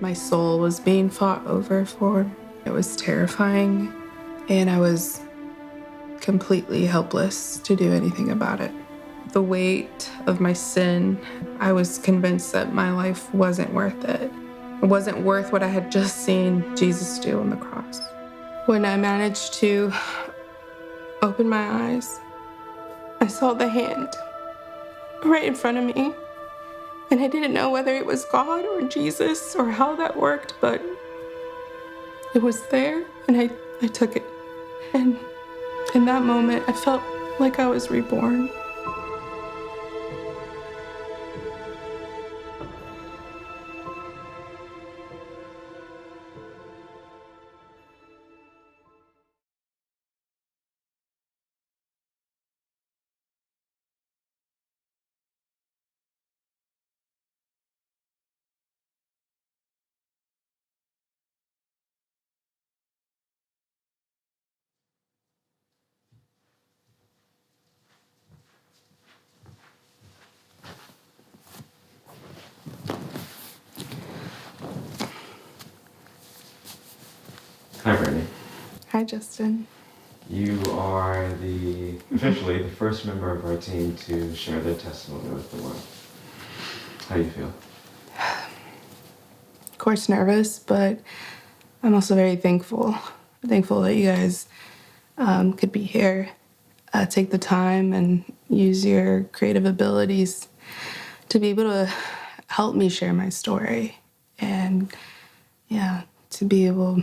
my soul was being fought over for. It was terrifying, and I was completely helpless to do anything about it. The weight of my sin, I was convinced that my life wasn't worth it. It wasn't worth what I had just seen Jesus do on the cross. When I managed to open my eyes, I saw the hand right in front of me. And I didn't know whether it was God or Jesus or how that worked, but it was there, and I took it. And in that moment, I felt like I was reborn. Hi, Brandy. Hi, Justin. You are officially the first member of our team to share their testimony with the world. How do you feel? Of course, nervous, but I'm also very thankful. Thankful that you guys could be here, take the time and use your creative abilities to be able to help me share my story. And yeah, to be able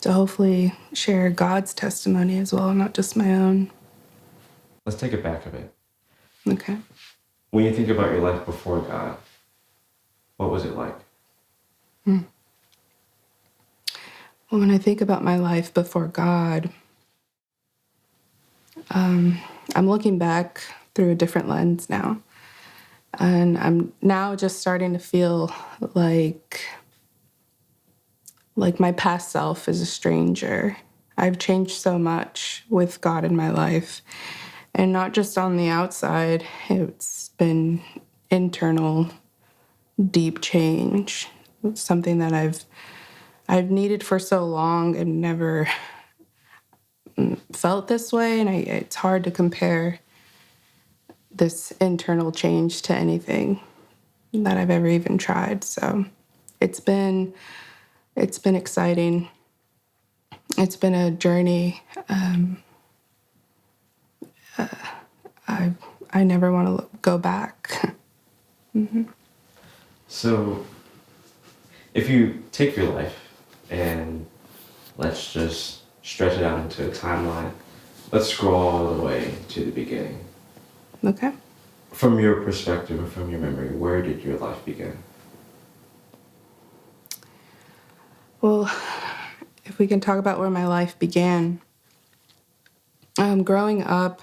to hopefully share God's testimony as well, not just my own. Let's take it back a bit. Okay. When you think about your life before God, what was it like? Well, when I think about my life before God, I'm looking back through a different lens now. And I'm now just starting to feel like my past self is a stranger. I've changed so much with God in my life. And not just on the outside, it's been internal, deep change. It's something that I've needed for so long and never felt this way. And it's hard to compare this internal change to anything that I've ever even tried. So it's been exciting. It's been a journey. I never want to go back. So, if you take your life and let's just stretch it out into a timeline, let's scroll all the way to the beginning. Okay. From your perspective or from your memory, where did your life begin? Well, if we can talk about where my life began, growing up,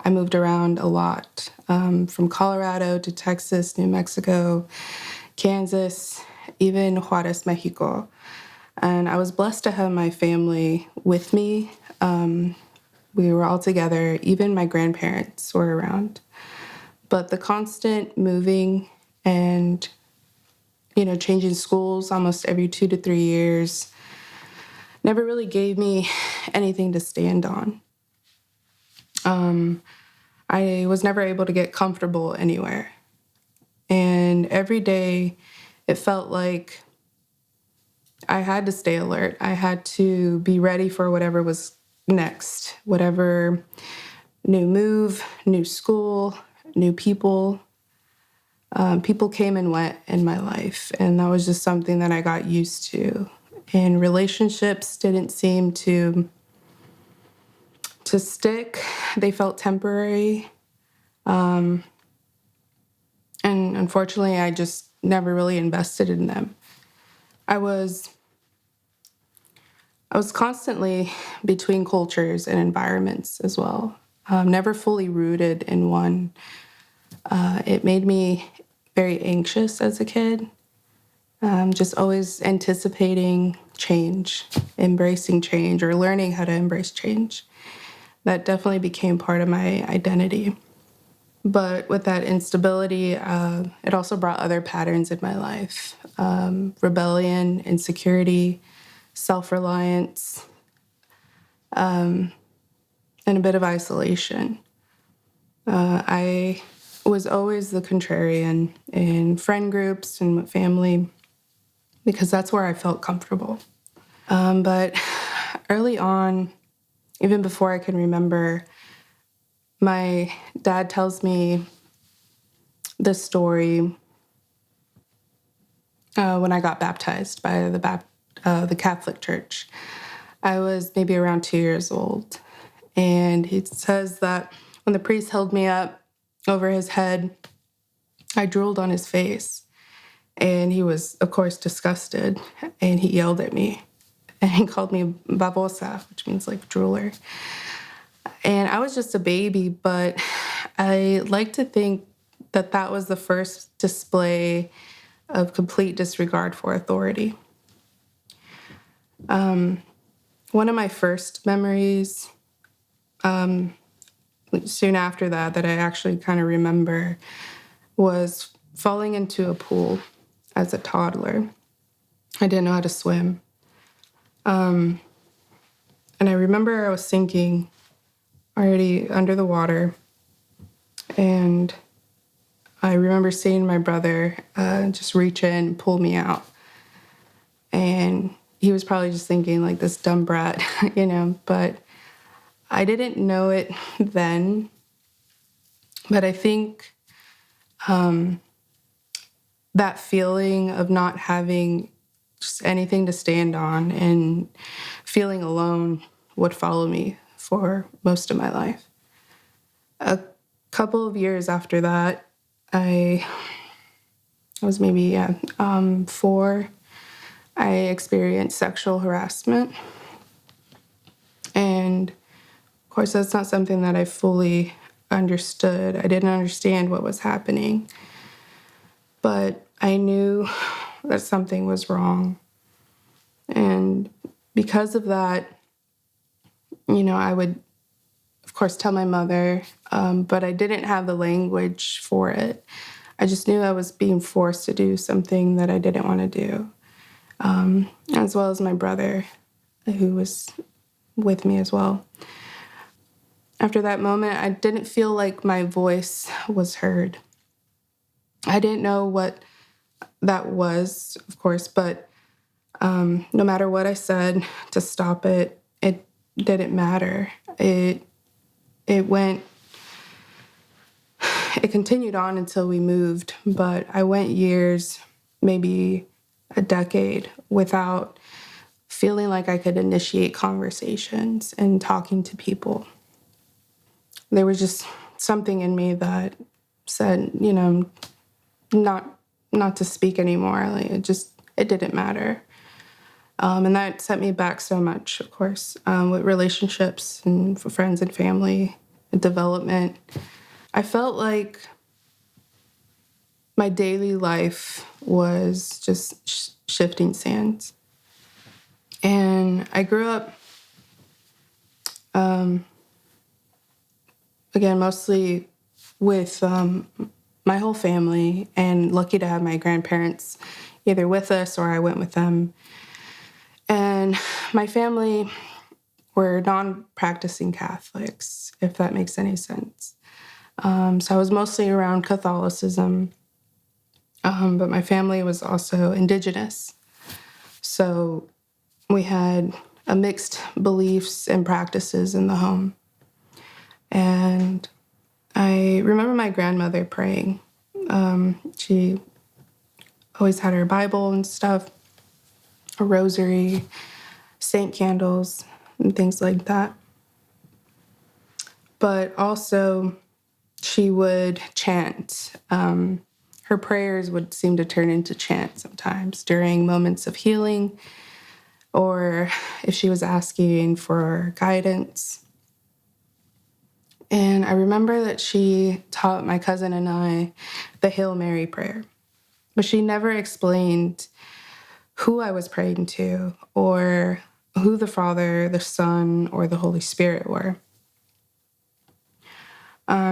I moved around a lot, from Colorado to Texas, New Mexico, Kansas, even Juarez, Mexico. And I was blessed to have my family with me. We were all together. Even my grandparents were around. But the constant moving and, changing schools almost every 2 to 3 years never really gave me anything to stand on. I was never able to get comfortable anywhere. And every day it felt like I had to stay alert. I had to be ready for whatever was next, whatever new move, new school, new people. People came and went in my life, and that was just something that I got used to. And relationships didn't seem to stick. They felt temporary. And unfortunately, I just never really invested in them. I was constantly between cultures and environments as well, never fully rooted in one. It made me very anxious as a kid, just always anticipating change, embracing change, or learning how to embrace change. That definitely became part of my identity. But with that instability, it also brought other patterns in my life: rebellion, insecurity, self-reliance, and a bit of isolation. I was always the contrarian in friend groups and with family because that's where I felt comfortable. But early on, even before I can remember, my dad tells me this story when I got baptized by the Catholic Church. I was maybe around 2 years old, and he says that when the priest held me up over his head, I drooled on his face, and he was, of course, disgusted, and he yelled at me, and he called me babosa, which means like drooler. And I was just a baby, but I like to think that that was the first display of complete disregard for authority. One of my first memories, soon after that I actually kind of remember, was falling into a pool as a toddler. I didn't know how to swim. And I remember I was sinking already under the water. And I remember seeing my brother just reach in, pull me out. And he was probably just thinking, like, this dumb brat, but I didn't know it then. But I think that feeling of not having just anything to stand on and feeling alone would follow me for most of my life. A couple of years after that, I was maybe 4. I experienced sexual harassment. And of course, that's not something that I fully understood. I didn't understand what was happening. But I knew that something was wrong. And because of that, I would, of course, tell my mother, but I didn't have the language for it. I just knew I was being forced to do something that I didn't want to do, as well as my brother, who was with me as well. After that moment, I didn't feel like my voice was heard. I didn't know what that was, of course, but no matter what I said to stop it, it didn't matter. It continued on until we moved, but I went years, maybe a decade, without feeling like I could initiate conversations and talking to people. There was just something in me that said, not to speak anymore. Like it didn't matter. And that set me back so much, of course, with relationships and for friends and family and development. I felt like my daily life was just shifting sands. And I grew up, again, mostly with my whole family, and lucky to have my grandparents either with us or I went with them. And my family were non-practicing Catholics, if that makes any sense. So I was mostly around Catholicism, but my family was also indigenous. So we had a mixed beliefs and practices in the home. And I remember my grandmother praying. She always had her Bible and stuff, a rosary, saint candles, and things like that. But also, she would chant. Her prayers would seem to turn into chant sometimes during moments of healing, or if she was asking for guidance. And I remember that she taught my cousin and I the Hail Mary prayer, but she never explained who I was praying to or who the Father, the Son, or the Holy Spirit were.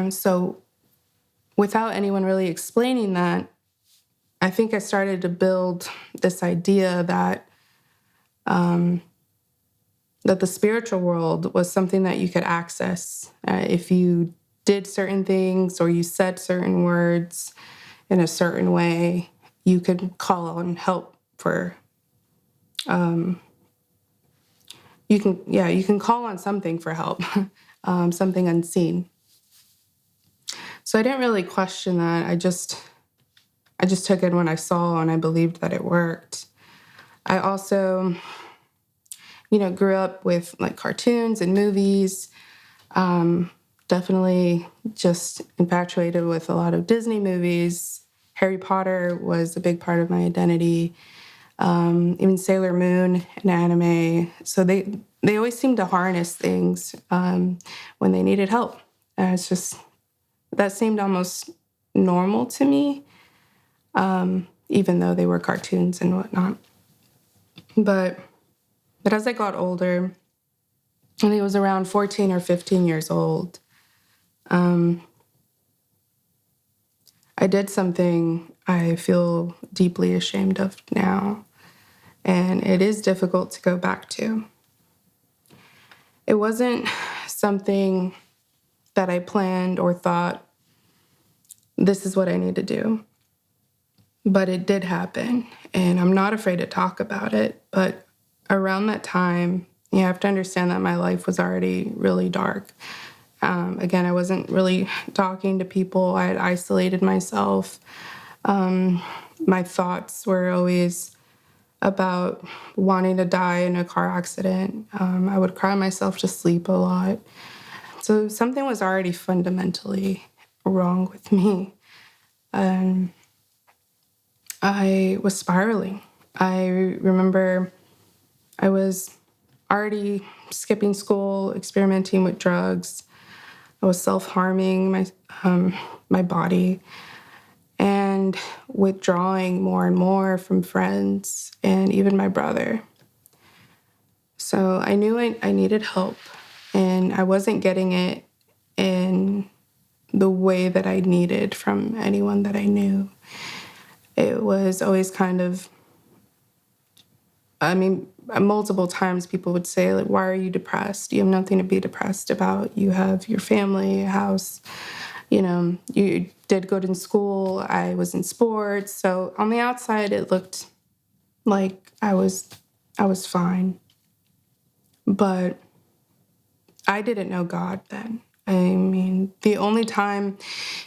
So without anyone really explaining that, I think I started to build this idea that that the spiritual world was something that you could access if you did certain things or you said certain words in a certain way. You could call on help for. You can call on something for help, something unseen. So I didn't really question that. I just took it when I saw and I believed that it worked. I also, grew up with like cartoons and movies. Definitely just infatuated with a lot of Disney movies. Harry Potter was a big part of my identity. Even Sailor Moon and anime. So they always seemed to harness things when they needed help. It's just, that seemed almost normal to me, even though they were cartoons and whatnot. But as I got older, I think it was around 14 or 15 years old, I did something I feel deeply ashamed of now, and it is difficult to go back to. It wasn't something that I planned or thought, this is what I need to do. But it did happen, and I'm not afraid to talk about it. But around that time, you have to understand that my life was already really dark. Again, I wasn't really talking to people. I had isolated myself. My thoughts were always about wanting to die in a car accident. I would cry myself to sleep a lot. So something was already fundamentally wrong with me. And I was spiraling. I remember I was already skipping school, experimenting with drugs. I was self-harming my body and withdrawing more and more from friends and even my brother. So I knew I needed help, and I wasn't getting it in the way that I needed from anyone that I knew. It was always kind of, multiple times people would say, like, why are you depressed? You have nothing to be depressed about. You have your family, a house, you did good in school. I was in sports. So on the outside, it looked like I was fine. But I didn't know God then. The only time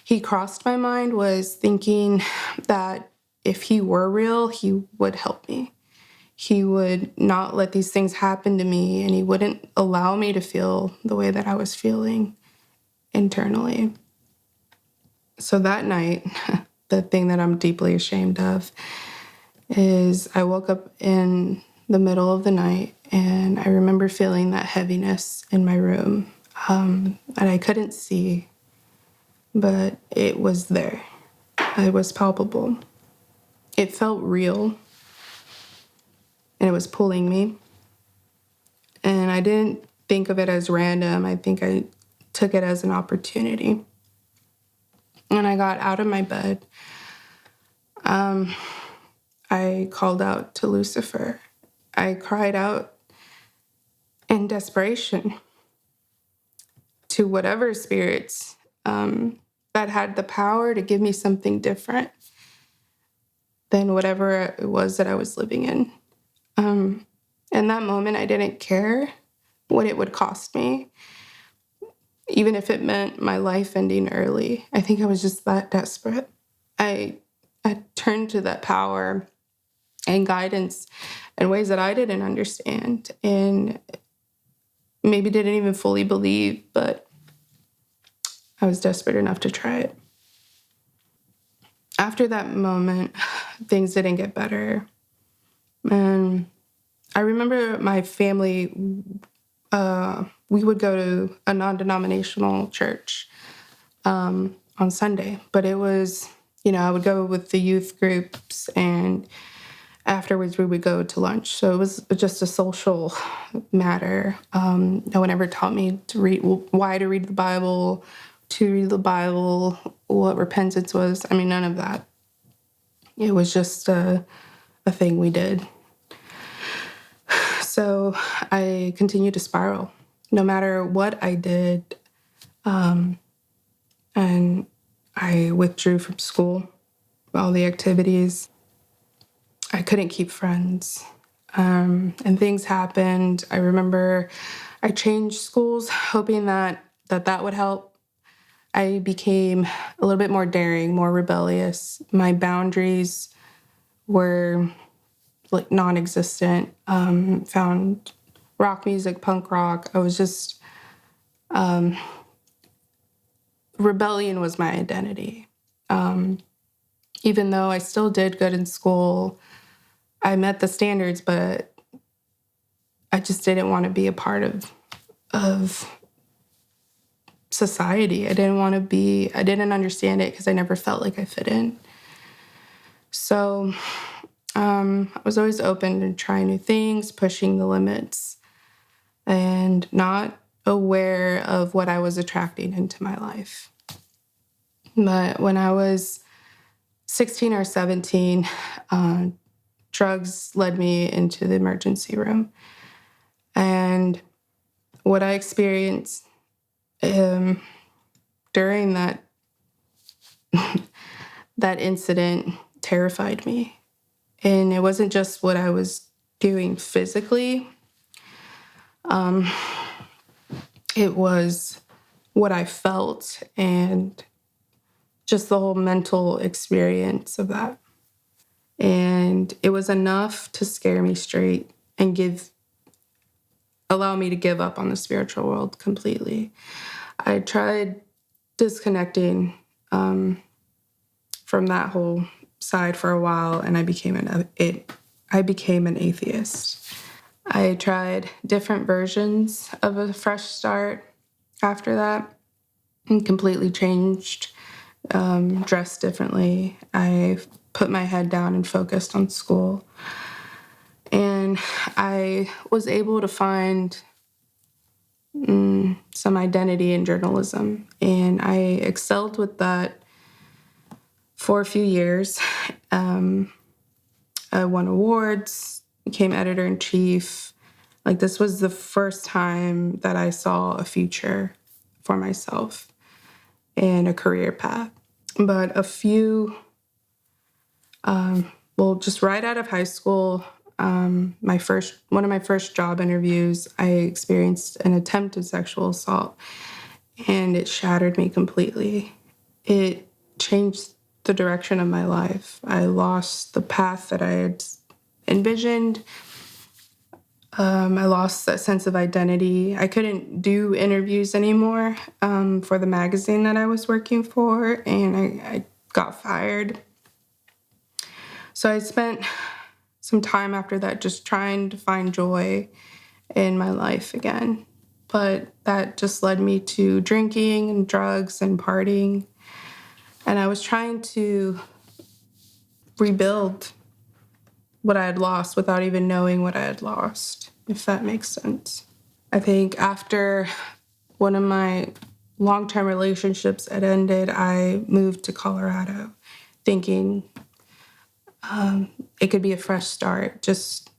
he crossed my mind was thinking that if he were real, he would help me. He would not let these things happen to me, and he wouldn't allow me to feel the way that I was feeling internally. So that night, the thing that I'm deeply ashamed of is I woke up in the middle of the night, and I remember feeling that heaviness in my room. And I couldn't see, but it was there. It was palpable. It felt real, and it was pulling me. And I didn't think of it as random. I think I took it as an opportunity. And I got out of my bed. I called out to Lucifer. I cried out in desperation to whatever spirits that had the power to give me something different than whatever it was that I was living in. In that moment, I didn't care what it would cost me, even if it meant my life ending early. I think I was just that desperate. I turned to that power and guidance in ways that I didn't understand and maybe didn't even fully believe, but I was desperate enough to try it. After that moment, things didn't get better. And I remember my family, we would go to a non-denominational church on Sunday, but it was, I would go with the youth groups, and afterwards we would go to lunch. So it was just a social matter. No one ever taught me to read, why to read the Bible, to read the Bible, what repentance was. I mean, none of that. It was just a thing we did. So I continued to spiral. No matter what I did, and I withdrew from school, all the activities. I couldn't keep friends. And things happened. I remember I changed schools hoping that would help. I became a little bit more daring, more rebellious. My boundaries were like non-existent. Found rock music, punk rock. I was just, rebellion was my identity. Even though I still did good in school, I met the standards, but I just didn't want to be a part of society. I didn't understand it because I never felt like I fit in. So I was always open to trying new things, pushing the limits, and not aware of what I was attracting into my life. But when I was 16 or 17, drugs led me into the emergency room. And what I experienced during that incident terrified me. And it wasn't just what I was doing physically. It was what I felt and just the whole mental experience of that. And it was enough to scare me straight and allow me to give up on the spiritual world completely. I tried disconnecting from that whole side for a while, and I became an atheist. I tried different versions of a fresh start after that and completely changed, dressed differently. I put my head down and focused on school. And I was able to find some identity in journalism. And I excelled with that for a few years. I won awards, became editor-in-chief. Like, this was the first time that I saw a future for myself and a career path. But just right out of high school, one of my first job interviews, I experienced an attempted sexual assault, and it shattered me completely. It changed the direction of my life. I lost the path that I had envisioned. I lost that sense of identity. I couldn't do interviews anymore for the magazine that I was working for, and I got fired. So I spent some time after that just trying to find joy in my life again. But that just led me to drinking and drugs and partying. And I was trying to rebuild what I had lost without even knowing what I had lost, if that makes sense. I think after one of my long-term relationships had ended, I moved to Colorado thinking it could be a fresh start, just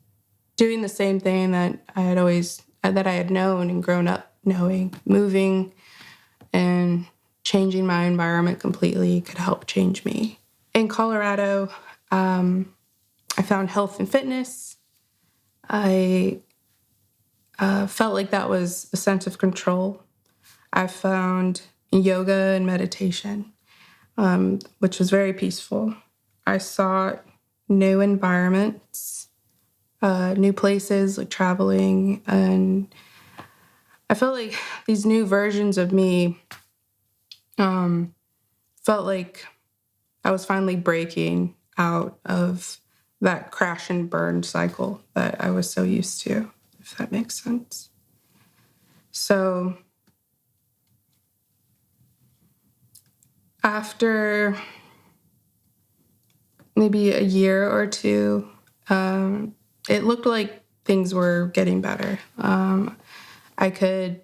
doing the same thing that I had known and grown up knowing. Moving and changing my environment completely could help change me. In Colorado, I found health and fitness. I felt like that was a sense of control. I found yoga and meditation, which was very peaceful. I sought new environments, new places, like traveling, and I felt like these new versions of me felt like I was finally breaking out of that crash and burn cycle that I was so used to, if that makes sense. So after maybe a year or two, it looked like things were getting better. I could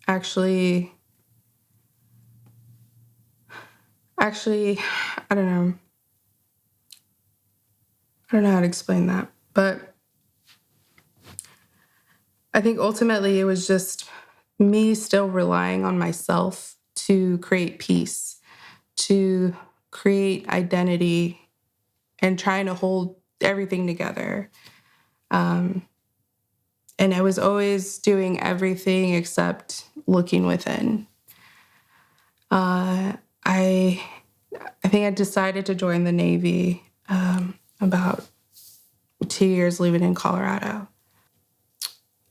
actually Actually, I don't know. I don't know how to explain that, but I think ultimately it was just me still relying on myself to create peace, to create identity, and trying to hold everything together. And I was always doing everything except looking within. I think I decided to join the Navy about 2 years living in Colorado.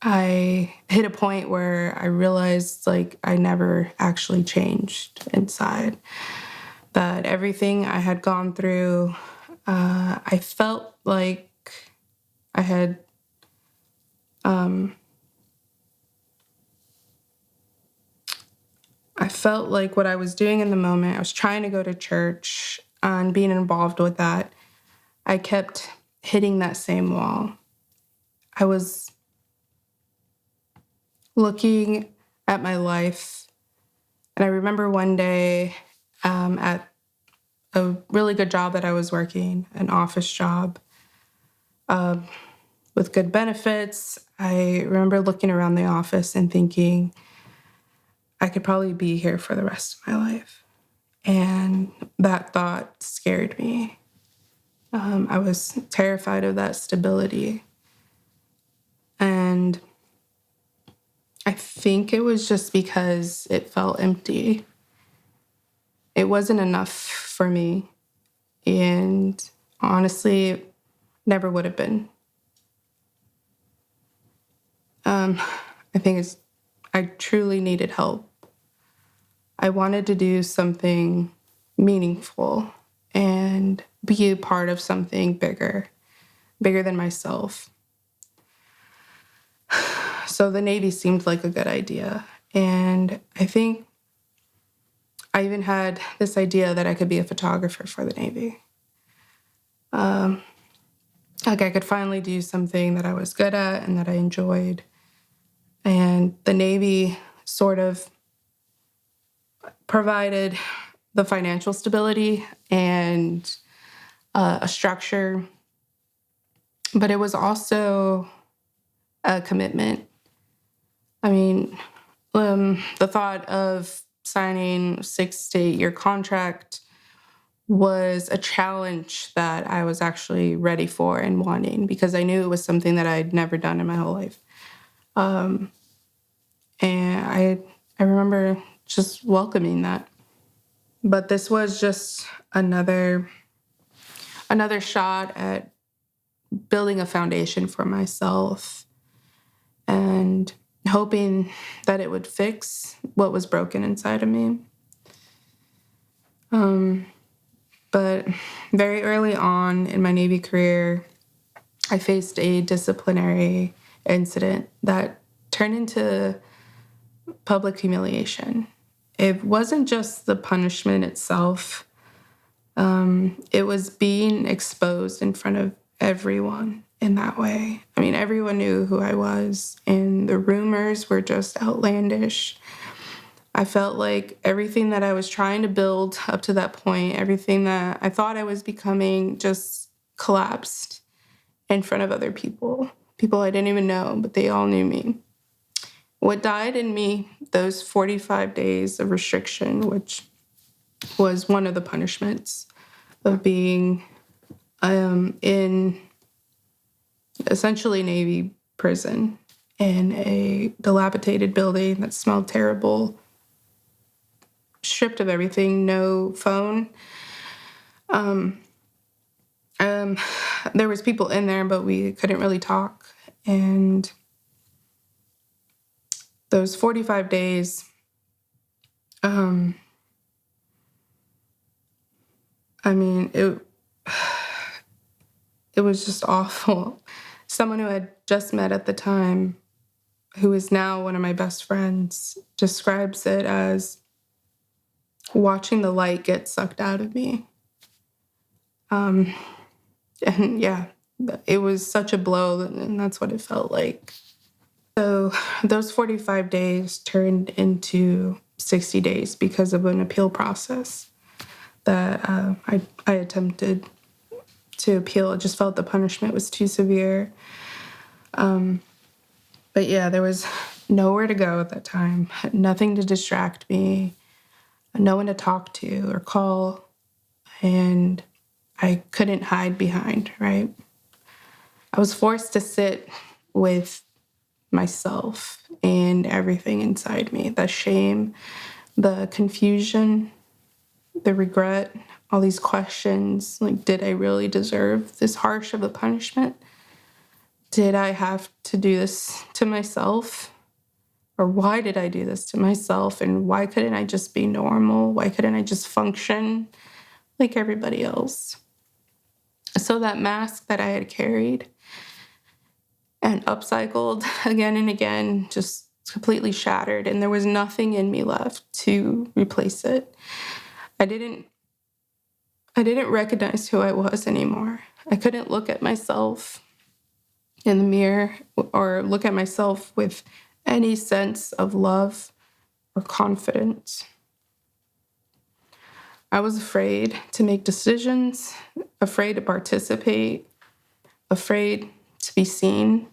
I hit a point where I realized like I never actually changed inside. That everything I had gone through, I felt like I had I felt like what I was doing in the moment, I was trying to go to church and being involved with that. I kept hitting that same wall. I was looking at my life, and I remember one day at a really good job that I was working, an office job with good benefits. I remember looking around the office and thinking, I could probably be here for the rest of my life. And that thought scared me. I was terrified of that stability. And I think it was just because it felt empty. It wasn't enough for me. And honestly, it never would have been. I think I truly needed help. I wanted to do something meaningful and be a part of something bigger than myself. So the Navy seemed like a good idea. And I think I even had this idea that I could be a photographer for the Navy. Like I could finally do something that I was good at and that I enjoyed. And the Navy sort of provided the financial stability and a structure, but it was also a commitment. I mean, the thought of signing a 6 to 8 year contract was a challenge that I was actually ready for and wanting because I knew it was something that I'd never done in my whole life. And I remember just welcoming that. But this was just another shot at building a foundation for myself and hoping that it would fix what was broken inside of me. But very early on in my Navy career, I faced a disciplinary incident that turned into public humiliation. It wasn't just the punishment itself. It was being exposed in front of everyone in that way. I mean, everyone knew who I was, and the rumors were just outlandish. I felt like everything that I was trying to build up to that point, everything that I thought I was becoming, just collapsed in front of other people. People I didn't even know, but they all knew me. What died in me, those 45 days of restriction, which was one of the punishments of being in essentially Navy prison in a dilapidated building that smelled terrible, stripped of everything, no phone. There was people in there, but we couldn't really talk. And those 45 days, I mean, it was just awful. Someone who I had just met at the time, who is now one of my best friends, describes it as watching the light get sucked out of me. And yeah, it was such a blow, and that's what it felt like. So those 45 days turned into 60 days because of an appeal process that I attempted to appeal. I just felt the punishment was too severe. But yeah, there was nowhere to go at that time, nothing to distract me, no one to talk to or call, and I couldn't hide behind, right? I was forced to sit with myself and everything inside me, the shame, the confusion, the regret, all these questions, like, did I really deserve this harsh of a punishment? Did I have to do this to myself? Or why did I do this to myself? And why couldn't I just be normal? Why couldn't I just function like everybody else? So that mask that I had carried and upcycled again and again just completely shattered, and there was nothing in me left to replace it. I didn't recognize who I was anymore. I couldn't look at myself in the mirror or look at myself with any sense of love or confidence. I was afraid to make decisions, afraid to participate, afraid to be seen.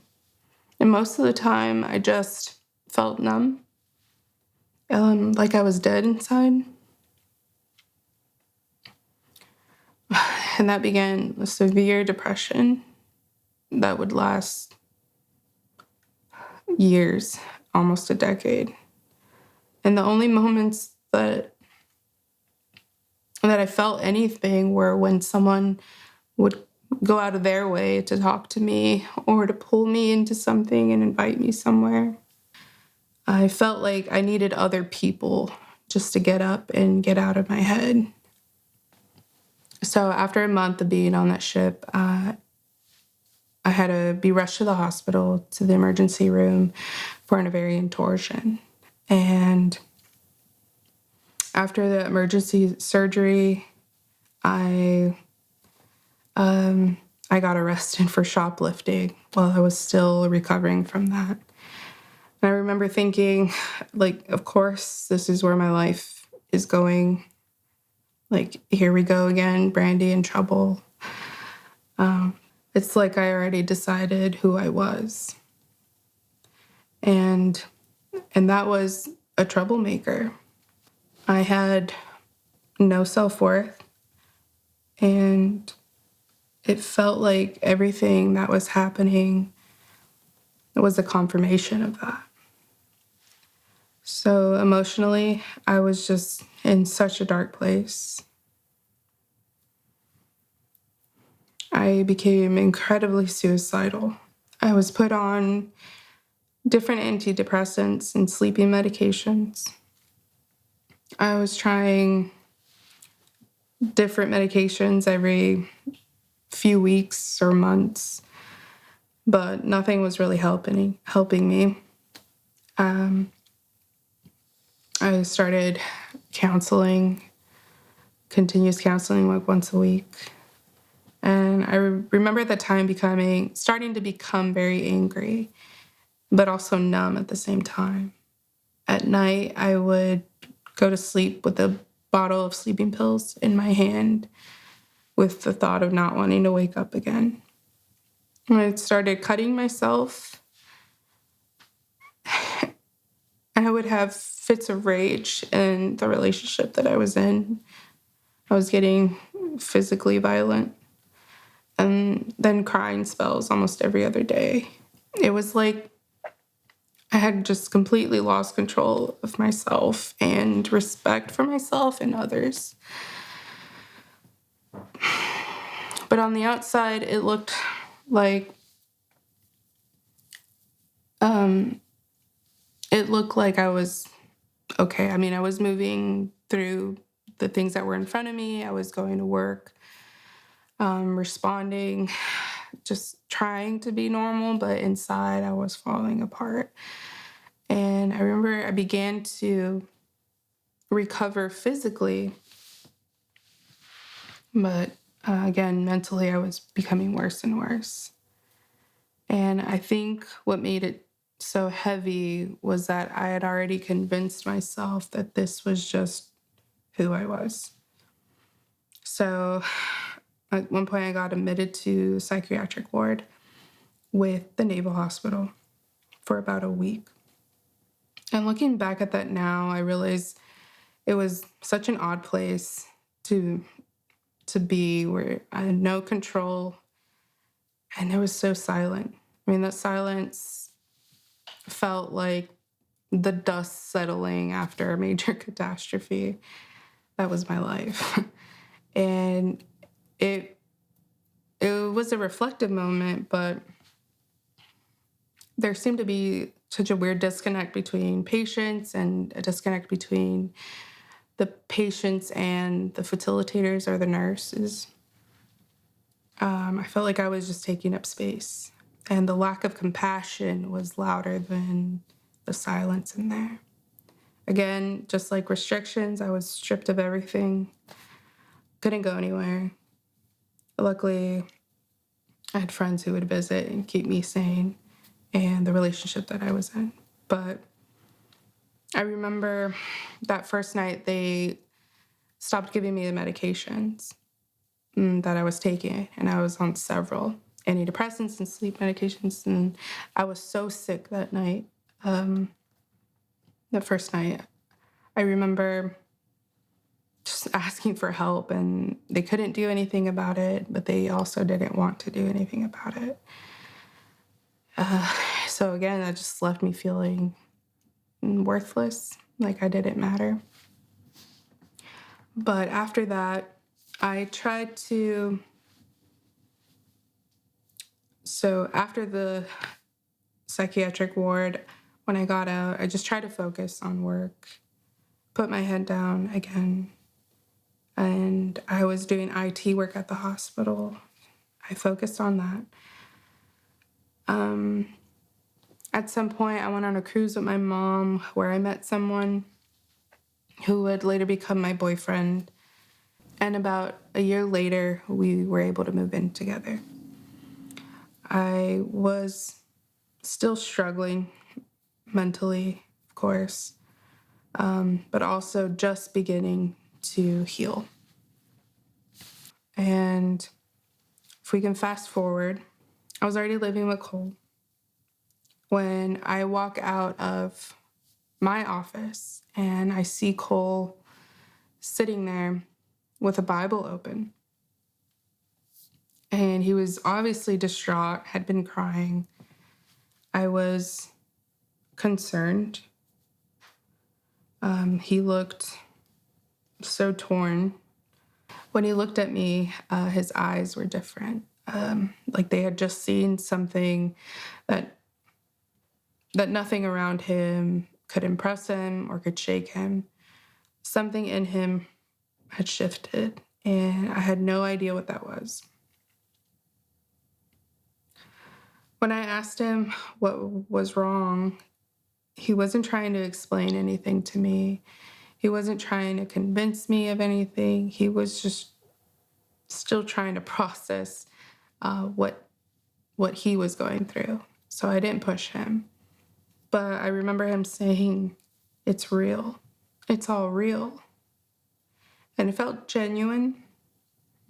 And most of the time, I just felt numb, like I was dead inside. And that began a severe depression that would last years, almost a decade. And the only moments that I felt anything were when someone would go out of their way to talk to me or to pull me into something and invite me somewhere. I felt like I needed other people just to get up and get out of my head. So after a month of being on that ship, I had to be rushed to the hospital, to the emergency room for an ovarian torsion. And after the emergency surgery, I got arrested for shoplifting while I was still recovering from that. And I remember thinking, like, of course, this is where my life is going. Like, here we go again, Brandy in trouble. It's like I already decided who I was. And that was a troublemaker. I had no self-worth, and it felt like everything that was happening was a confirmation of that. So emotionally, I was just in such a dark place. I became incredibly suicidal. I was put on different antidepressants and sleeping medications. I was trying different medications every few weeks or months, but nothing was really helping me. I started counseling, continuous counseling, like once a week. And I remember at the time starting to become very angry, but also numb at the same time. At night, I would go to sleep with a bottle of sleeping pills in my hand with the thought of not wanting to wake up again. And I started cutting myself. I would have fits of rage in the relationship that I was in. I was getting physically violent, and then crying spells almost every other day. It was like I had just completely lost control of myself and respect for myself and others. But on the outside, it looked like I was okay. I mean, I was moving through the things that were in front of me. I was going to work, responding, just trying to be normal, but inside I was falling apart. And I remember I began to recover physically, but again, mentally, I was becoming worse and worse. And I think what made it so heavy was that I had already convinced myself that this was just who I was. So at one point I got admitted to psychiatric ward with the Naval Hospital for about a week. And looking back at that now, I realize it was such an odd place to be, where I had no control, and it was so silent. I mean, that silence felt like the dust settling after a major catastrophe. That was my life. And it was a reflective moment, but there seemed to be such a weird disconnect between patients and a disconnect between the patients and the facilitators or the nurses. I felt like I was just taking up space, and the lack of compassion was louder than the silence in there. Again, just like restrictions, I was stripped of everything, couldn't go anywhere. Luckily, I had friends who would visit and keep me sane and the relationship that I was in. But I remember that first night they stopped giving me the medications that I was taking, and I was on several antidepressants and sleep medications, and I was so sick that night. That first night, I remember just asking for help, and they couldn't do anything about it, but they also didn't want to do anything about it. So again, that just left me feeling worthless, like I didn't matter. But after that, I tried to... So after the psychiatric ward, when I got out, I just tried to focus on work, put my head down again. And I was doing IT work at the hospital. I focused on that. At some point, I went on a cruise with my mom where I met someone who would later become my boyfriend. And about a year later, we were able to move in together. I was still struggling mentally, of course, but also just beginning to heal. And if we can fast forward, I was already living with Cole when I walk out of my office and I see Cole sitting there with a Bible open. And he was obviously distraught, had been crying. I was concerned. He looked so torn. When he looked at me, his eyes were different. Like they had just seen something that nothing around him could impress him or could shake him. Something in him had shifted, and I had no idea what that was. When I asked him what was wrong, he wasn't trying to explain anything to me. He wasn't trying to convince me of anything. He was just still trying to process what he was going through. So I didn't push him. But I remember him saying, "It's real. It's all real." And it felt genuine.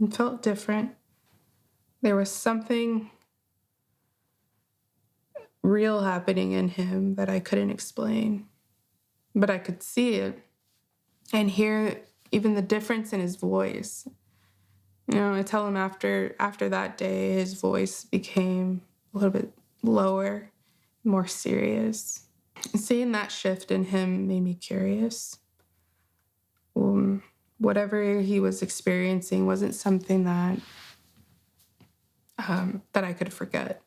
It felt different. There was something real happening in him that I couldn't explain. But I could see it and hear even the difference in his voice. You know, I tell him after that day, his voice became a little bit lower, more serious. And seeing that shift in him made me curious. Whatever he was experiencing wasn't something that I could forget.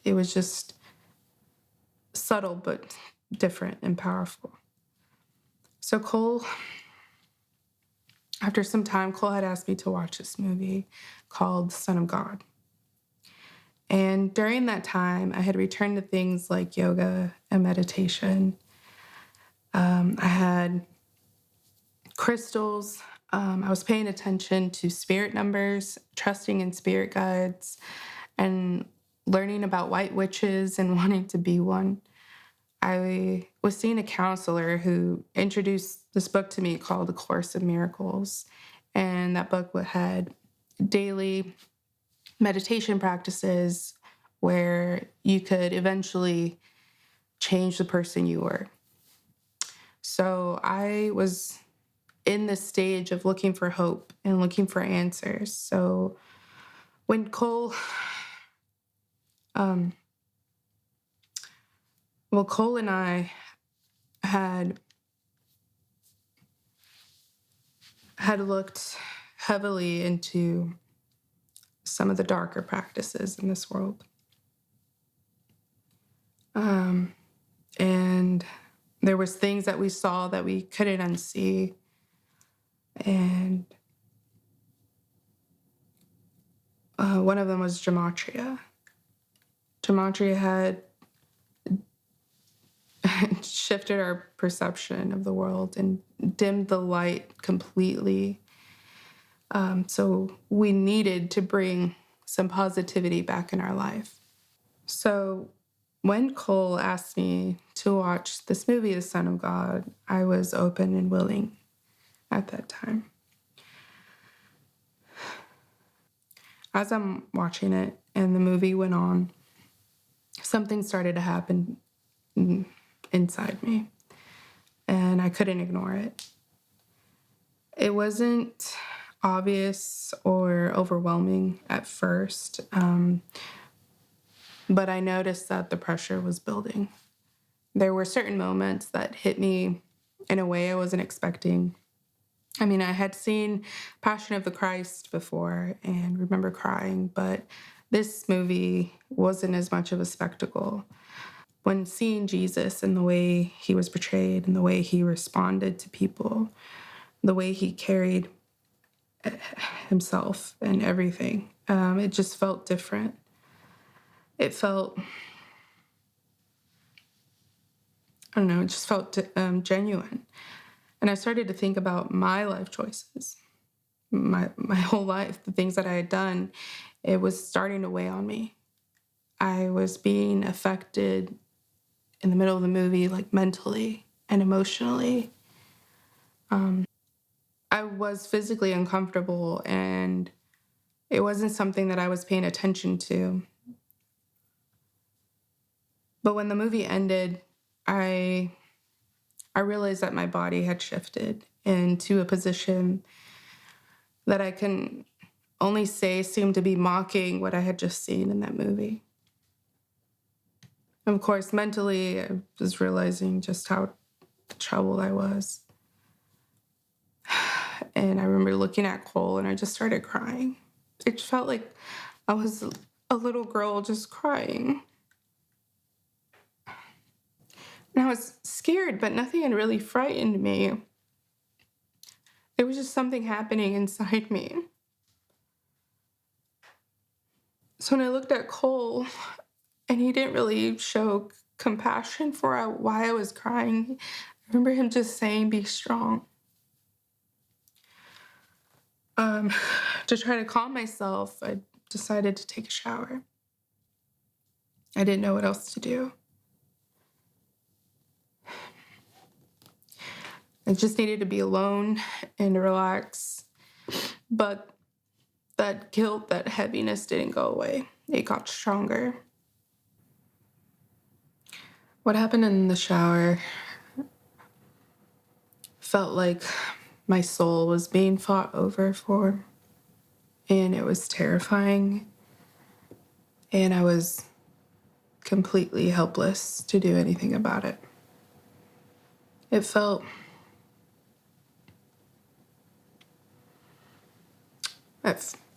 It was just subtle but different and powerful. So after some time, Cole had asked me to watch this movie called Son of God. And during that time, I had returned to things like yoga and meditation. I had crystals. I was paying attention to spirit numbers, trusting in spirit guides, and learning about white witches and wanting to be one. I was seeing a counselor who introduced this book to me called The Course of Miracles. And that book had daily meditation practices where you could eventually change the person you were. So I was in this stage of looking for hope and looking for answers. So when Cole and I had looked heavily into some of the darker practices in this world. And there was things that we saw that we couldn't unsee. And one of them was gematria. Gematria had shifted our perception of the world and dimmed the light completely. So we needed to bring some positivity back in our life. So when Cole asked me to watch this movie, The Son of God, I was open and willing at that time. As I'm watching it and the movie went on, something started to happen inside me, and I couldn't ignore it. It wasn't obvious or overwhelming at first, but I noticed that the pressure was building. There were certain moments that hit me in a way I wasn't expecting. I mean, I had seen Passion of the Christ before and remember crying, but this movie wasn't as much of a spectacle. When seeing Jesus and the way he was portrayed and the way he responded to people, the way he carried himself and everything, it just felt different. It felt, I don't know, it just felt genuine. And I started to think about my life choices, my whole life, the things that I had done. It was starting to weigh on me. I was being affected in the middle of the movie, like mentally and emotionally. I was physically uncomfortable, and it wasn't something that I was paying attention to. But when the movie ended, I realized that my body had shifted into a position that I can only say seemed to be mocking what I had just seen in that movie. Of course, mentally, I was realizing just how troubled I was. And I remember looking at Cole and I just started crying. It felt like I was a little girl just crying. And I was scared, but nothing had really frightened me. There was just something happening inside me. So when I looked at Cole, and he didn't really show compassion for why I was crying, I remember him just saying, "Be strong." To try to calm myself, I decided to take a shower. I didn't know what else to do. I just needed to be alone and relax. But that guilt, that heaviness didn't go away. It got stronger. What happened in the shower felt like my soul was being fought over for, and it was terrifying. And I was completely helpless to do anything about it. It felt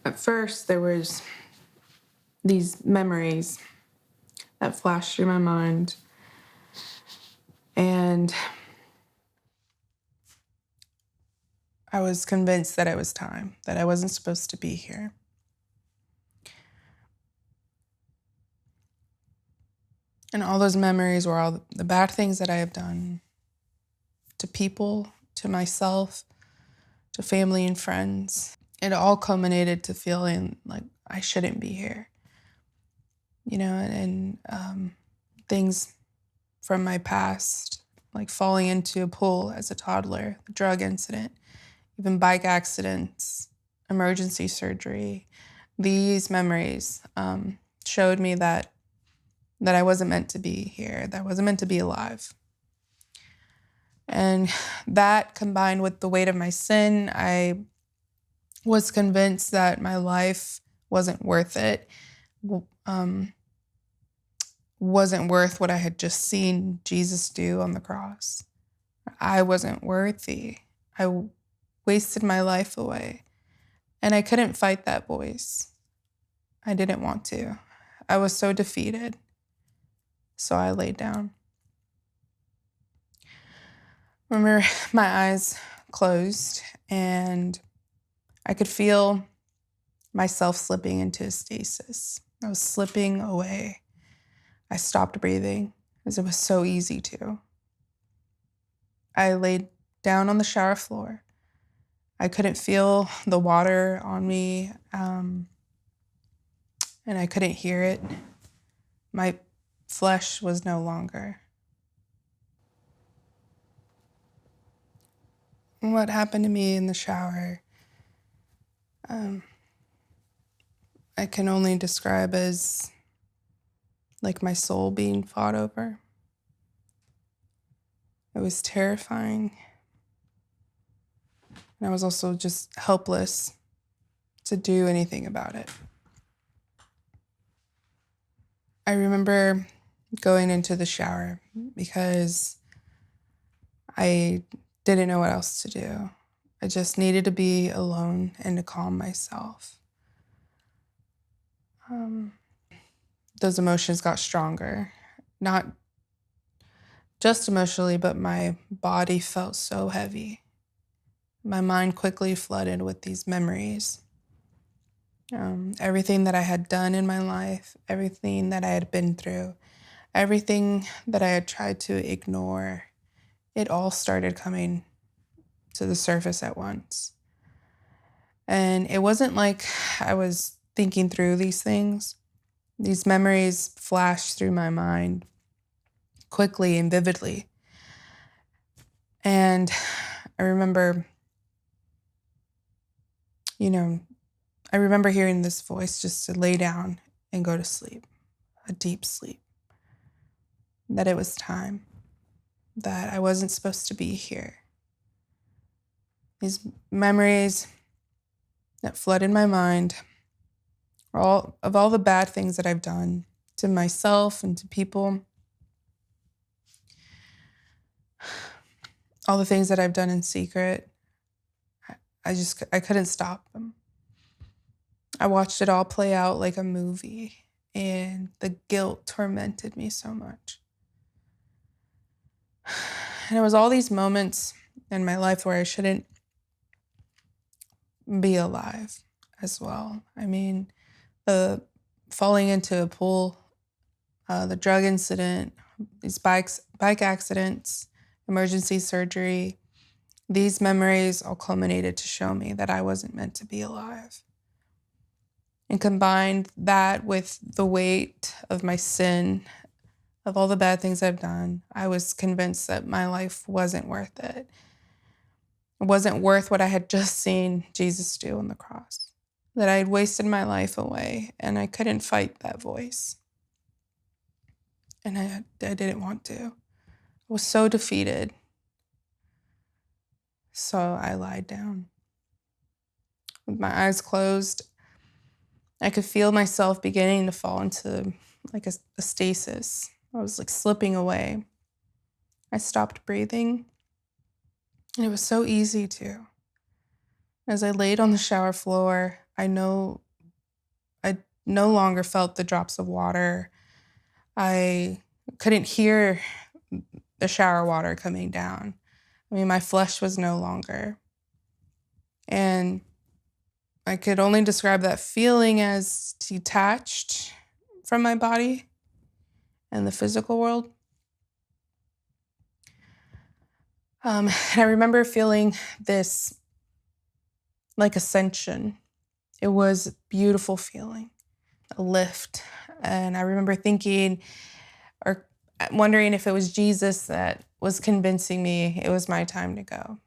at first there was these memories that flashed through my mind, and I was convinced that it was time, that I wasn't supposed to be here. And all those memories were all the bad things that I have done to people, to myself, to family and friends. It all culminated to feeling like I shouldn't be here. You know, and things from my past, like falling into a pool as a toddler, the drug incident. even bike accidents, emergency surgery. These memories showed me that I wasn't meant to be here, that I wasn't meant to be alive. And that, combined with the weight of my sin, I was convinced that my life wasn't worth it, wasn't worth what I had just seen Jesus do on the cross. I wasn't worthy. I wasted my life away. And I couldn't fight that voice. I didn't want to. I was so defeated. So I laid down. I remember my eyes closed and I could feel myself slipping into a stasis. I was slipping away. I stopped breathing as it was so easy to. I laid down on the shower floor. I couldn't feel the water on me, and I couldn't hear it. My flesh was no longer. And what happened to me in the shower, I can only describe as like my soul being fought over. It was terrifying. And I was also just helpless to do anything about it. I remember going into the shower because I didn't know what else to do. I just needed to be alone and to calm myself. Those emotions got stronger, not just emotionally, but my body felt so heavy. My mind quickly flooded with these memories. Everything that I had done in my life, everything that I had been through, everything that I had tried to ignore, it all started coming to the surface at once. And it wasn't like I was thinking through these things. These memories flashed through my mind quickly and vividly. And I remember, I remember hearing this voice just to lay down and go to sleep, a deep sleep. That it was time, that I wasn't supposed to be here. These memories that flooded my mind all the bad things that I've done to myself and to people, all the things that I've done in secret. I couldn't stop them. I watched it all play out like a movie, and the guilt tormented me so much. And it was all these moments in my life where I shouldn't be alive as well. I mean, the falling into a pool, the drug incident, these bike accidents, emergency surgery, these memories all culminated to show me that I wasn't meant to be alive. And combined that with the weight of my sin, of all the bad things I've done, I was convinced that my life wasn't worth it. It wasn't worth what I had just seen Jesus do on the cross. That I had wasted my life away, and I couldn't fight that voice. And I didn't want to. I was so defeated. So I lied down. With my eyes closed, I could feel myself beginning to fall into like a stasis. I was like slipping away. I stopped breathing, and it was so easy to. As I laid on the shower floor, I no longer felt the drops of water. I couldn't hear the shower water coming down. I mean, my flesh was no longer. And I could only describe that feeling as detached from my body and the physical world. And I remember feeling this like ascension. It was a beautiful feeling, a lift. And I remember thinking or wondering if it was Jesus that was convincing me it was my time to go.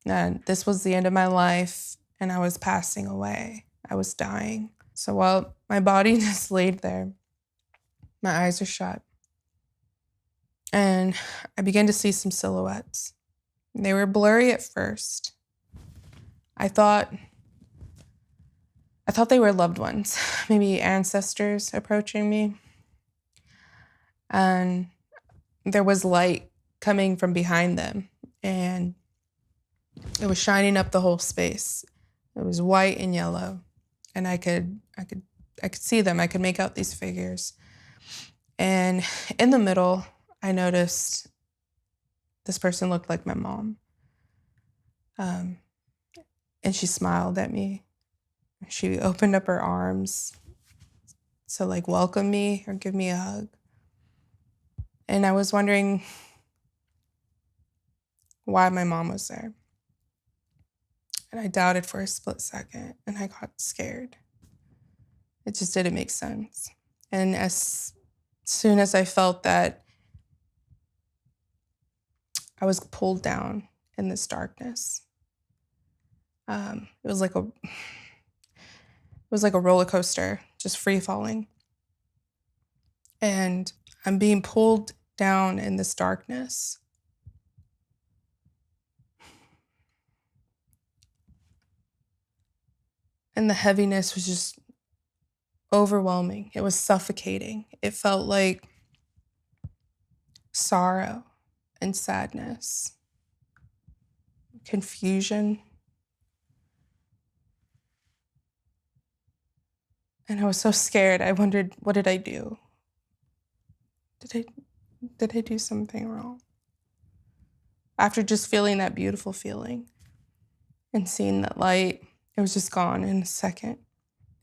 And this was the end of my life, and I was passing away. I was dying. So while my body just laid there, my eyes are shut, and I began to see some silhouettes. They were blurry at first. I thought they were loved ones, maybe ancestors approaching me. And there was light coming from behind them, and it was shining up the whole space. It was white and yellow, and I could see them. I could make out these figures. And in the middle, I noticed this person looked like my mom. And she smiled at me. She opened up her arms to welcome me or give me a hug. And I was wondering why my mom was there. And I doubted for a split second, and I got scared. It just didn't make sense. And as soon as I felt that, I was pulled down in this darkness. It was like a roller coaster, just free falling. And I'm being pulled down in this darkness. And the heaviness was just overwhelming. It was suffocating. It felt like sorrow and sadness, confusion. And I was so scared. I wondered, what did I do? Did I do something wrong? After just feeling that beautiful feeling and seeing that light, it was just gone in a second.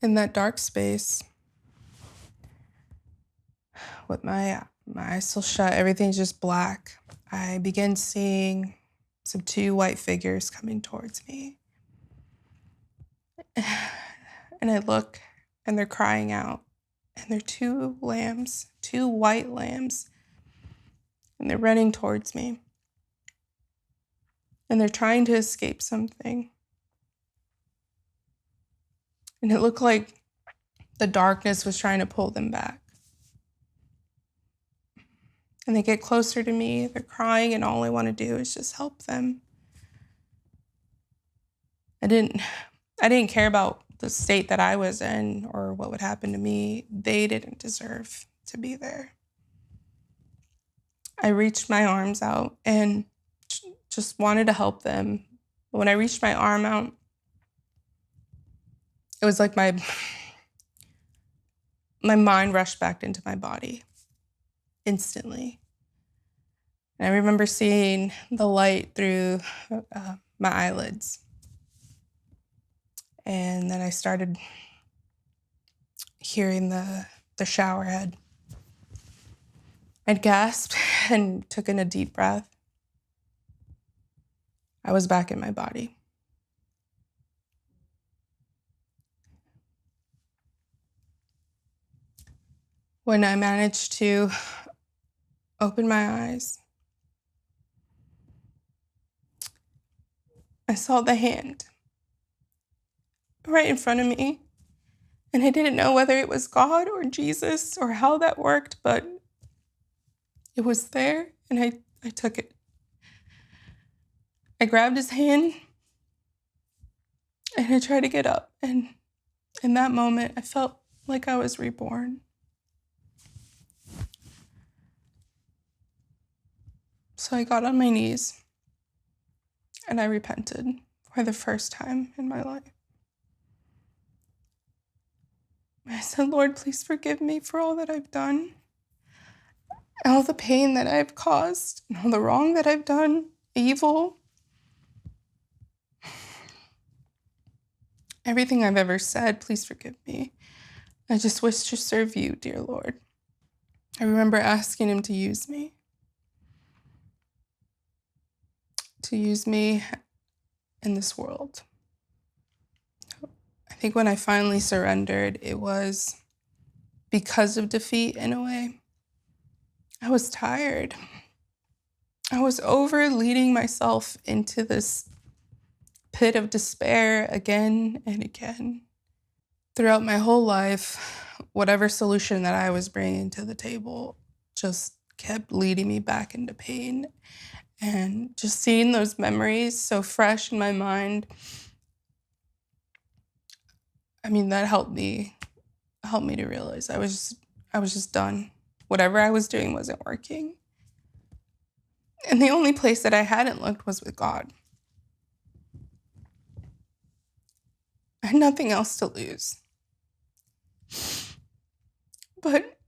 In that dark space, with my eyes still shut, everything's just black. I began seeing some two white figures coming towards me. And I look, and they're crying out. And they're two lambs, two white lambs. And they're running towards me. And they're trying to escape something. And it looked like the darkness was trying to pull them back. And they get closer to me, they're crying, and all I want to do is just help them. I didn't care about the state that I was in or what would happen to me. They didn't deserve to be there. I reached my arms out and just wanted to help them. But when I reached my arm out, it was like my mind rushed back into my body instantly. And I remember seeing the light through my eyelids. And then I started hearing the shower head. I gasped and took in a deep breath. I was back in my body. When I managed to open my eyes, I saw the hand right in front of me. And I didn't know whether it was God or Jesus or how that worked, but it was there, and I took it. I grabbed his hand, and I tried to get up. And in that moment, I felt like I was reborn. So I got on my knees, and I repented for the first time in my life. I said, Lord, please forgive me for all that I've done, all the pain that I've caused, and all the wrong that I've done, evil. Everything I've ever said, please forgive me. I just wish to serve you, dear Lord. I remember asking him to use me in this world. I think when I finally surrendered, it was because of defeat in a way. I was tired. I was over leading myself into this pit of despair again and again. Throughout my whole life, whatever solution that I was bringing to the table just kept leading me back into pain. And just seeing those memories so fresh in my mind, I mean, that helped me to realize I was just done. Whatever I was doing wasn't working. And the only place that I hadn't looked was with God. I had nothing else to lose. But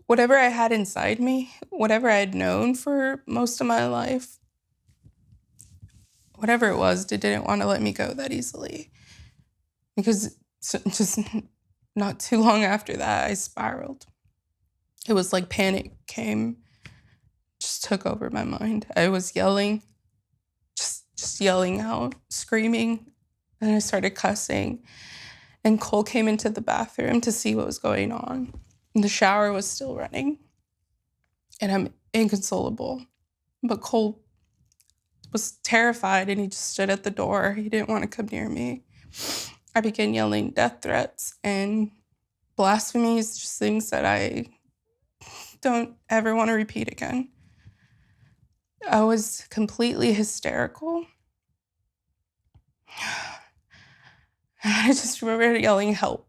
whatever I had inside me, whatever I had known for most of my life, whatever it was, it didn't want to let me go that easily. Because just not too long after that, I spiraled. It was like panic came, just took over my mind. I was yelling, just yelling out, screaming, and I started cussing. And Cole came into the bathroom to see what was going on. And the shower was still running. And I'm inconsolable. But Cole was terrified and he just stood at the door. He didn't want to come near me. I began yelling death threats and blasphemies, just things that I don't ever want to repeat again. I was completely hysterical. And I just remember yelling, help.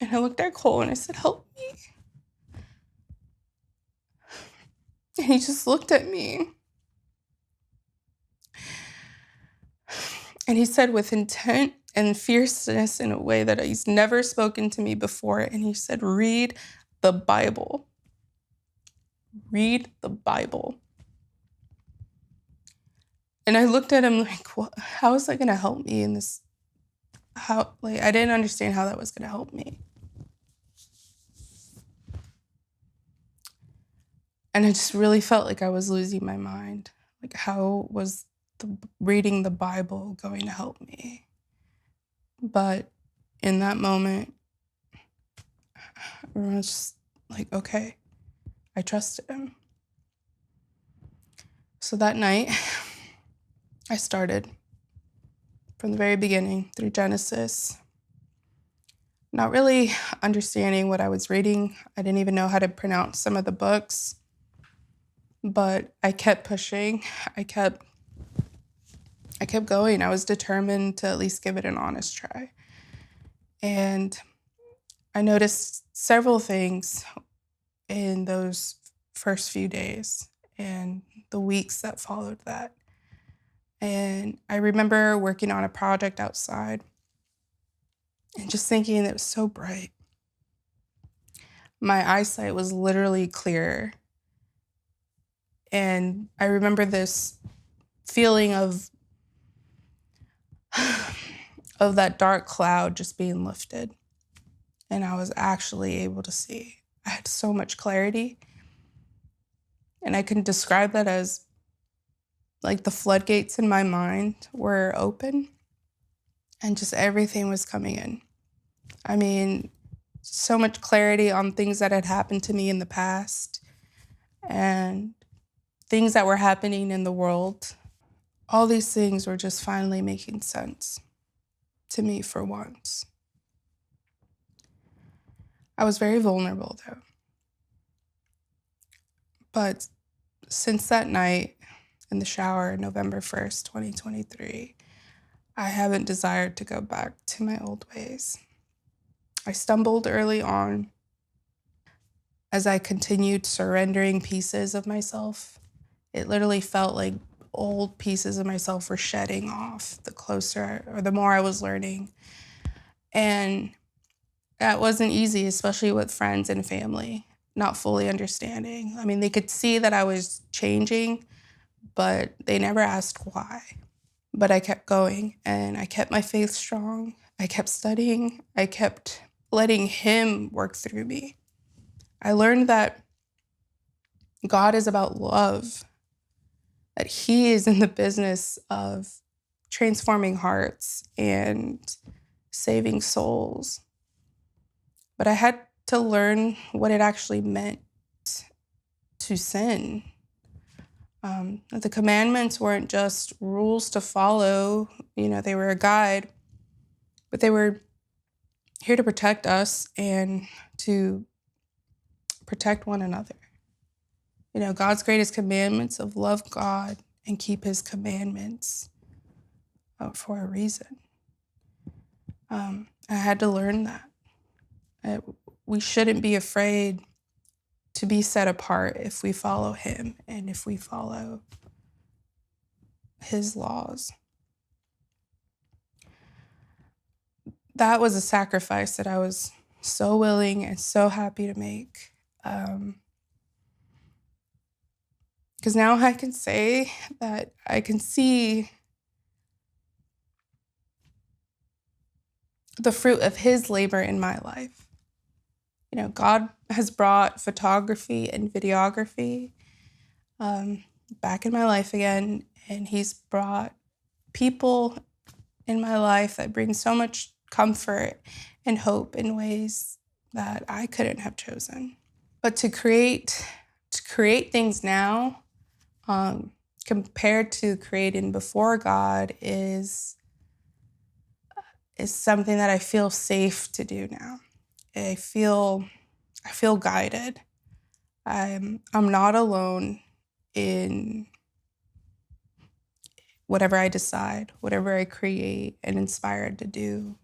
And I looked at Cole and I said, help me. And he just looked at me. And he said with intent and fierceness in a way that he's never spoken to me before. And he said, read the Bible. Read the Bible. And I looked at him like, what? How is that going to help me in this? I didn't understand how that was going to help me. And I just really felt like I was losing my mind. Like, how was reading the Bible going to help me? But in that moment, I was just like, okay, I trusted him. So that night, I started from the very beginning through Genesis, not really understanding what I was reading. I didn't even know how to pronounce some of the books, but I kept pushing. I kept going. I was determined to at least give it an honest try. And I noticed several things in those first few days and the weeks that followed that. And I remember working on a project outside and just thinking it was so bright. My eyesight was literally clear. And I remember this feeling of that dark cloud just being lifted. And I was actually able to see. I had so much clarity. And I can describe that as like the floodgates in my mind were open and just everything was coming in. I mean, so much clarity on things that had happened to me in the past and things that were happening in the world. All these things were just finally making sense to me for once. I was very vulnerable though. But since that night in the shower, November 1st, 2023, I haven't desired to go back to my old ways. I stumbled early on as I continued surrendering pieces of myself. It literally felt like old pieces of myself were shedding off the closer or the more I was learning. And that wasn't easy, especially with friends and family, not fully understanding. I mean, they could see that I was changing, but they never asked why. But I kept going and I kept my faith strong. I kept studying. I kept letting him work through me. I learned that God is about love, that he is in the business of transforming hearts and saving souls. But I had to learn what it actually meant to sin. The commandments weren't just rules to follow, they were a guide, but they were here to protect us and to protect one another. God's greatest commandments of love God and keep his commandments for a reason. I had to learn that. We shouldn't be afraid to be set apart if we follow him and if we follow his laws. That was a sacrifice that I was so willing and so happy to make. Because now I can say that I can see the fruit of his labor in my life. God has brought photography and videography back in my life again, and he's brought people in my life that bring so much comfort and hope in ways that I couldn't have chosen. But to create things now, compared to creating before God, is something that I feel safe to do now. I feel guided. I'm not alone in whatever I decide, whatever I create and inspired to do.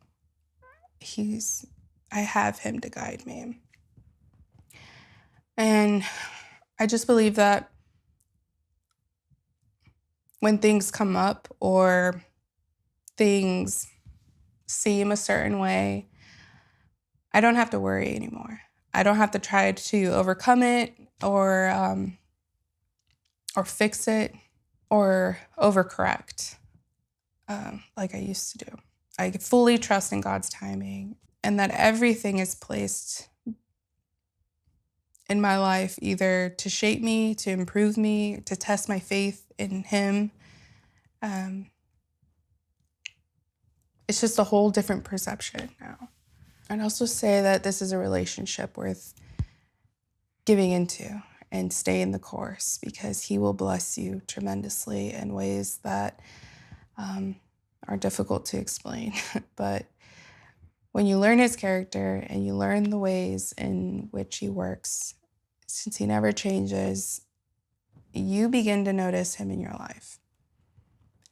I have him to guide me. And I just believe that when things come up or things seem a certain way, I don't have to worry anymore. I don't have to try to overcome it or fix it or overcorrect like I used to do. I fully trust in God's timing and that everything is placed in my life either to shape me, to improve me, to test my faith in him. It's just a whole different perception now. I'd also say that this is a relationship worth giving into and staying the course because he will bless you tremendously in ways that are difficult to explain. But when you learn his character and you learn the ways in which he works, since he never changes, you begin to notice him in your life.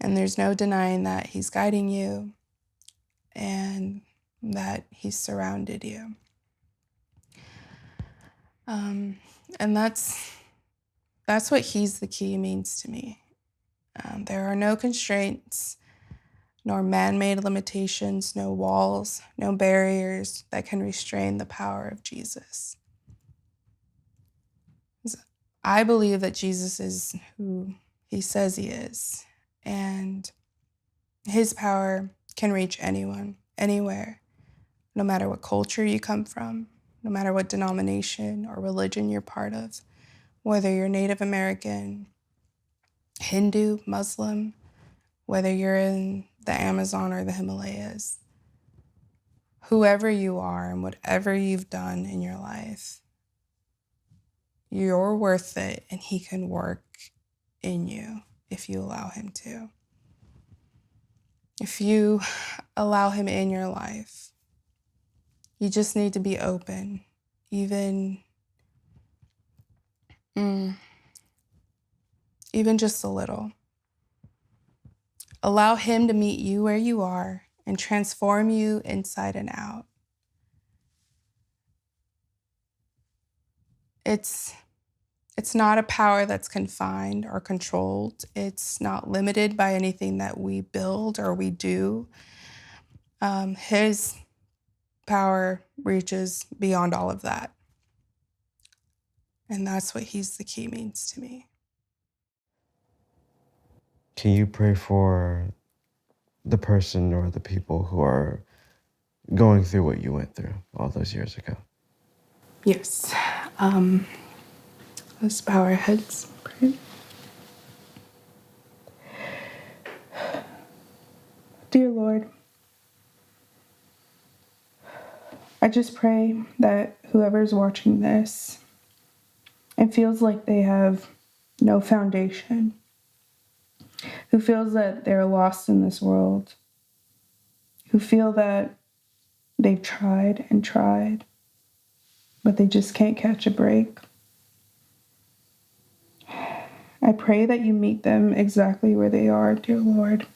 And there's no denying that he's guiding you and that he's surrounded you. And that's what he's the key means to me. There are no constraints, nor man-made limitations, no walls, no barriers that can restrain the power of Jesus. I believe that Jesus is who he says he is, and his power can reach anyone, anywhere, no matter what culture you come from, no matter what denomination or religion you're part of, whether you're Native American, Hindu, Muslim, whether you're in the Amazon or the Himalayas. Whoever you are and whatever you've done in your life, you're worth it, and he can work in you if you allow him to. If you allow him in your life, you just need to be open, even just a little. Allow him to meet you where you are and transform you inside and out. It's not a power that's confined or controlled. It's not limited by anything that we build or we do. His power reaches beyond all of that. And that's what he's the key means to me. Can you pray for the person or the people who are going through what you went through all those years ago? Yes. Let's bow our heads. Pray. Dear Lord, I just pray that whoever's watching this and feels like they have no foundation, who feels that they're lost in this world, who feel that they've tried and tried, but they just can't catch a break. I pray that you meet them exactly where they are, dear Lord.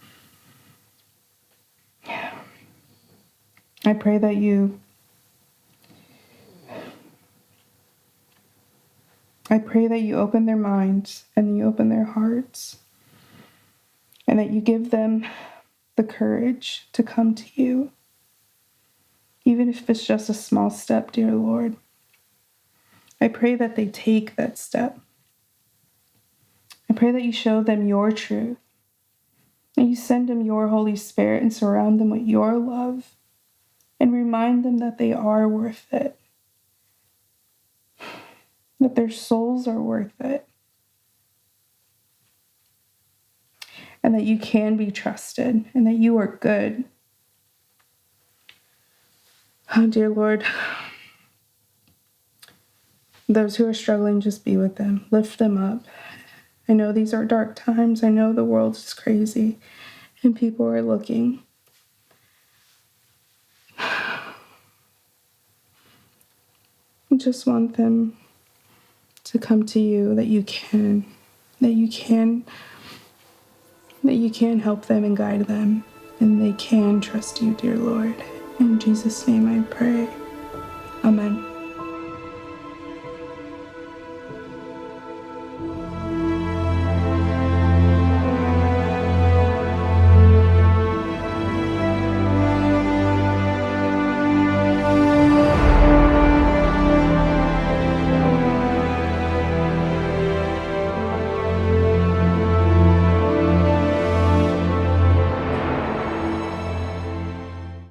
I pray that you open their minds and you open their hearts, and that you give them the courage to come to you, even if it's just a small step, dear Lord. I pray that they take that step. I pray that you show them your truth, and you send them your Holy Spirit and surround them with your love and remind them that they are worth it, that their souls are worth it, and that you can be trusted and that you are good. Oh, dear Lord, those who are struggling, just be with them. Lift them up. I know these are dark times. I know the world is crazy and people are looking. I just want them to come to you, that you can help them and guide them, and they can trust you, dear Lord. In Jesus' name I pray. Amen.